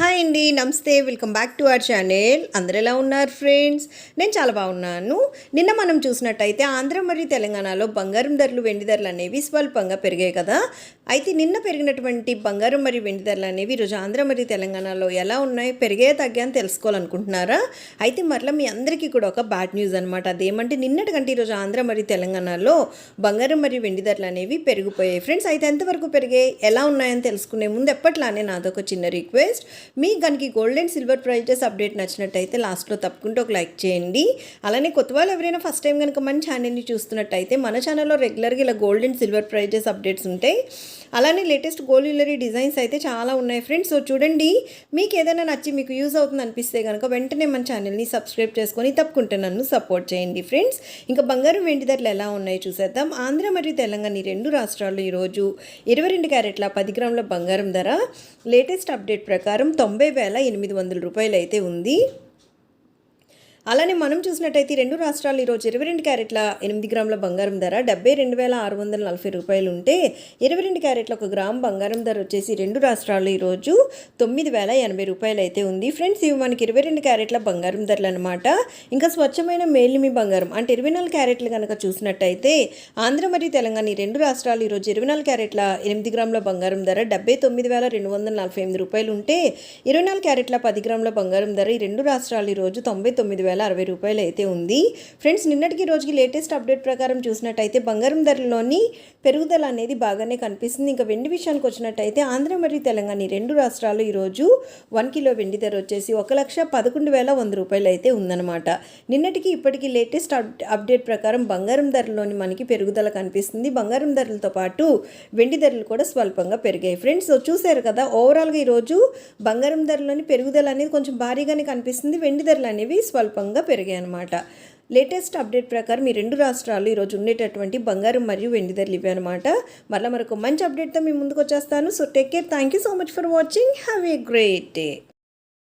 Hi అండి, నమస్తే. Welcome back to our channel. అందరు ఎలా ఉన్నారు ఫ్రెండ్స్? నేను చాలా బాగున్నాను. నిన్న మనం చూసినట్టయితే ఆంధ్ర మరియు తెలంగాణలో బంగారం ధరలు, వెండి ధరలు అనేవి స్వల్పంగా పెరిగాయి కదా. అయితే నిన్న పెరిగినటువంటి బంగారం మరియు వెండి ధరలు అనేవి ఈరోజు ఆంధ్ర మరియు తెలంగాణలో ఎలా ఉన్నాయి, పెరిగే తగ్గా అని తెలుసుకోవాలనుకుంటున్నారా? అయితే మరలా మీ అందరికీ కూడా ఒక బ్యాడ్ న్యూస్ అనమాట. అదేమంటే నిన్నటి కంటే ఈరోజు ఆంధ్ర మరియు తెలంగాణలో బంగారం మరియు వెండి ధరలు అనేవి పెరిగిపోయాయి ఫ్రెండ్స్. అయితే ఎంతవరకు పెరిగాయి, ఎలా ఉన్నాయని తెలుసుకునే ముందు ఎప్పట్లానే నాదొక చిన్న రిక్వెస్ట్. మీకు కనుక gold and silver prices update నచ్చినట్టయితే లాస్ట్లో తప్పకుండా ఒక లైక్ చేయండి. అలానే కొత్త వాళ్ళు ఎవరైనా ఫస్ట్ టైం కనుక మన ఛానల్ని చూస్తున్నట్టయితే మన ఛానల్లో రెగ్యులర్గా ఇలా gold and silver prices updates ఉంటాయి. అలానే లేటెస్ట్ గోల్డ్ జ్యువెలరీ డిజైన్స్ అయితే చాలా ఉన్నాయి ఫ్రెండ్స్. సో చూడండి, మీకు ఏదైనా నచ్చి మీకు యూజ్ అవుతుంది అనిపిస్తే కనుక వెంటనే మన ఛానల్ని సబ్స్క్రైబ్ చేసుకొని తప్పకుండా నన్ను సపోర్ట్ చేయండి ఫ్రెండ్స్. ఇంకా బంగారం వెండి ధరలు ఎలా ఉన్నాయో చూసేద్దాం. ఆంధ్ర మరియు తెలంగాణ ఈ రెండు రాష్ట్రాల్లో ఈరోజు 22 క్యారెట్ల 10 గ్రాముల బంగారం ధర లేటెస్ట్ అప్డేట్ ప్రకారం 90,800 రూపాయలు అయితే ఉంది. అలానే మనం చూసినట్టయితే రెండు రాష్ట్రాలు ఈరోజు 22 క్యారెట్ల 8 గ్రాముల బంగారం ధర 72,640 రూపాయలు ఉంటే 22 క్యారెట్ల 1 గ్రామ్ బంగారం ధర వచ్చేసి రెండు రాష్ట్రాల్లో ఈరోజు 9,080 రూపాయలు అయితే ఉంది ఫ్రెండ్స్. ఇవి మనకి 22 క్యారెట్ల బంగారం ధరలు అనమాట. ఇంకా స్వచ్ఛమైన మేలిమి బంగారం అంటే 24 క్యారెట్లు కనుక చూసినట్టయితే ఆంధ్ర మరియు తెలంగాణ ఈ రెండు రాష్ట్రాలు ఈరోజు 24 క్యారెట్ల 8 గ్రాముల బంగారం ధర 79,248 రూపాయలు ఉంటే 24 క్యారెట్ల 10 గ్రాముల బంగారం ధర ఈ రెండు రాష్ట్రాలు ఈరోజు 99,060 రూపాయలు అయితే ఉంది ఫ్రెండ్స్. నిన్నటికి రోజుకి లేటెస్ట్ అప్డేట్ ప్రకారం చూసినట్టయితే బంగారం ధరలోని పెరుగుదల అనేది బాగానే కనిపిస్తుంది. ఇంకా వెండి విషయానికి వచ్చినట్టయితే ఆంధ్ర మరియు తెలంగాణ ఈ రెండు రాష్ట్రాలు ఈరోజు 1 కిలో వెండి ధర వచ్చేసి 1,11,100 రూపాయలు అయితే ఉందన్నమాట. నిన్నటికి ఇప్పటికీ లేటెస్ట్ అప్డేట్ ప్రకారం బంగారం ధరలోని మనకి పెరుగుదల కనిపిస్తుంది. బంగారం ధరలతో పాటు వెండి ధరలు కూడా స్వల్పంగా పెరిగాయి ఫ్రెండ్స్. సో చూసారు కదా, ఓవరాల్గా ఈరోజు బంగారం ధరలోని పెరుగుదల అనేది కొంచెం భారీగానే కనిపిస్తుంది. వెండి ధరలు అనేవి స్వల్పంగా పెరిగాయి అన్నమాట. లేటెస్ట్ అప్డేట్ ప్రకారం ఈ రెండు రాష్ట్రాలు ఈరోజు ఉండేటటువంటి బంగారం మరియు వెండి ధరలు ఇవే అనమాట. మరొక మంచి అప్డేట్తో మీ ముందుకు వచ్చేస్తాను. So take care. Thank you so much for watching. Have a great day.